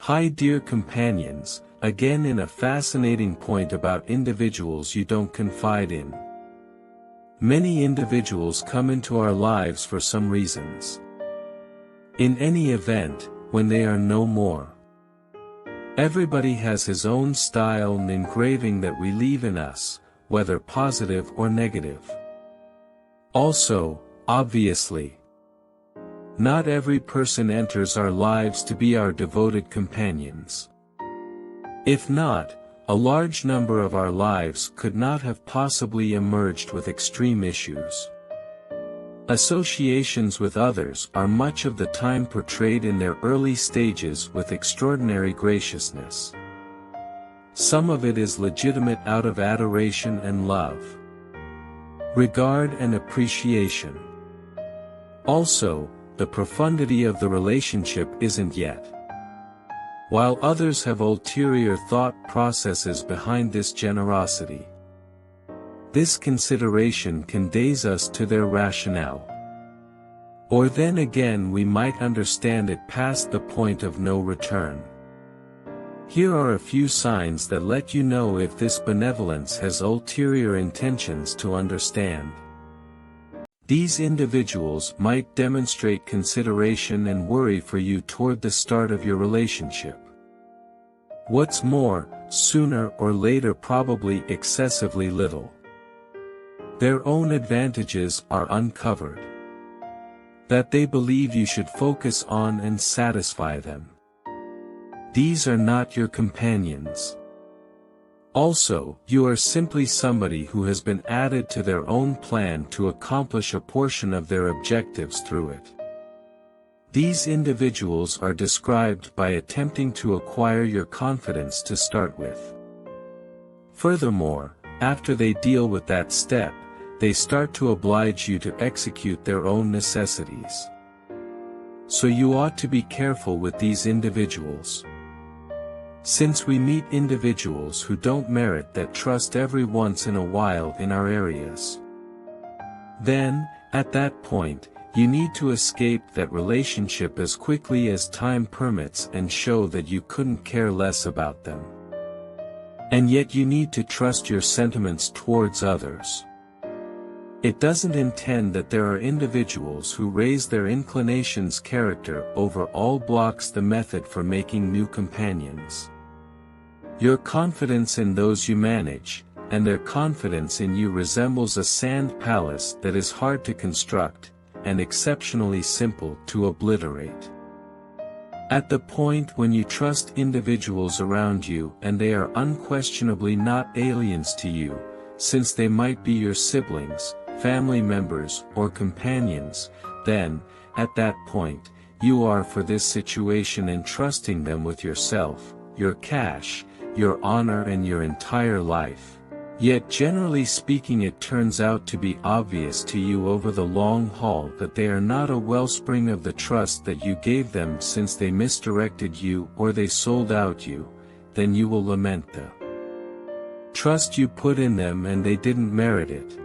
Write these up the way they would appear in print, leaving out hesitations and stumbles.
Hi dear companions, again in a fascinating point about individuals you don't confide in. Many individuals come into our lives for some reasons. In any event, when they are no more. Everybody has his own style and engraving that we leave in us, whether positive or negative. Also, obviously, not every person enters our lives to be our devoted companions. If not, a large number of our lives could not have possibly emerged with extreme issues. Associations with others are much of the time portrayed in their early stages with extraordinary graciousness. Some of it is legitimate out of adoration and love, regard and appreciation. Also, the profundity of the relationship isn't yet. While others have ulterior thought processes behind this generosity. This consideration can daze us to their rationale. Or then again we might understand it past the point of no return. Here are a few signs that let you know if this benevolence has ulterior intentions to understand. These individuals might demonstrate consideration and worry for you toward the start of your relationship. What's more, sooner or later probably excessively little. Their own advantages are uncovered. That they believe you should focus on and satisfy them. These are not your companions. Also, you are simply somebody who has been added to their own plan to accomplish a portion of their objectives through it. These individuals are described by attempting to acquire your confidence to start with. Furthermore, after they deal with that step, they start to oblige you to execute their own necessities. So you ought to be careful with these individuals. Since we meet individuals who don't merit that trust every once in a while in our areas. Then, at that point, you need to escape that relationship as quickly as time permits and show that you couldn't care less about them. And yet you need to trust your sentiments towards others. It doesn't intend that there are individuals who raise their inclinations character over all blocks the method for making new companions. Your confidence in those you manage, and their confidence in you resembles a sand palace that is hard to construct, and exceptionally simple to obliterate. At the point when you trust individuals around you and they are unquestionably not aliens to you, since they might be your siblings, family members, or companions, then, at that point, you are for this situation entrusting them with yourself, your cash, your honor and your entire life. Yet generally speaking it turns out to be obvious to you over the long haul that they are not a wellspring of the trust that you gave them since they misdirected you or they sold out you, then you will lament the trust you put in them and they didn't merit it.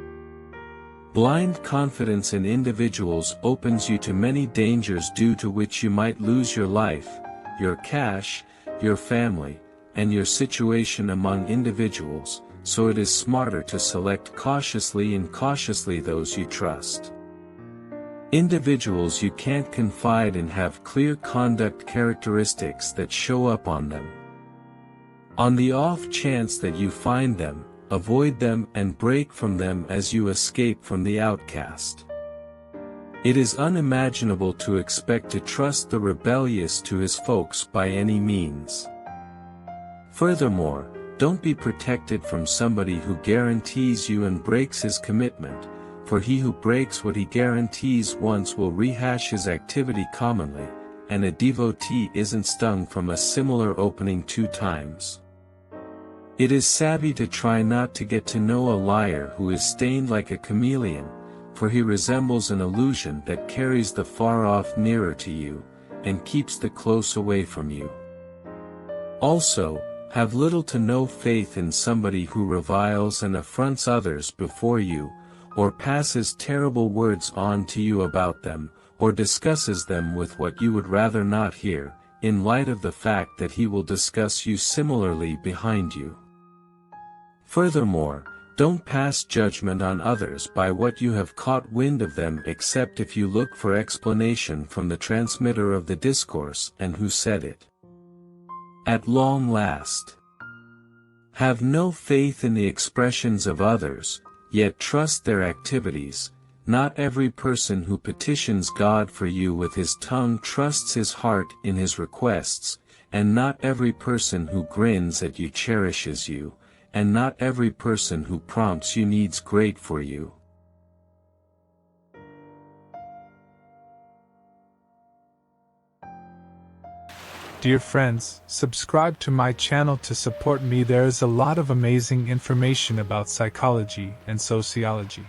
Blind confidence in individuals opens you to many dangers due to which you might lose your life, your cash, your family, and your situation among individuals, so it is smarter to select cautiously and cautiously those you trust. Individuals you can't confide in have clear conduct characteristics that show up on them. On the off chance that you find them, avoid them and break from them as you escape from the outcast. It is unimaginable to expect to trust the rebellious to his folks by any means. Furthermore, don't be protected from somebody who guarantees you and breaks his commitment, for he who breaks what he guarantees once will rehash his activity commonly, and a devotee isn't stung from a similar opening 2 times. It is savvy to try not to get to know a liar who is stained like a chameleon, for he resembles an illusion that carries the far off nearer to you, and keeps the close away from you. Also, have little to no faith in somebody who reviles and affronts others before you, or passes terrible words on to you about them, or discusses them with what you would rather not hear, in light of the fact that he will discuss you similarly behind you. Furthermore, don't pass judgment on others by what you have caught wind of them except if you look for explanation from the transmitter of the discourse and who said it. At long last. Have no faith in the expressions of others, yet trust their activities. Not every person who petitions God for you with his tongue trusts his heart in his requests, and not every person who grins at you cherishes you, and not every person who prompts you needs great for you. Dear friends, subscribe to my channel to support me. There is a lot of amazing information about psychology and sociology.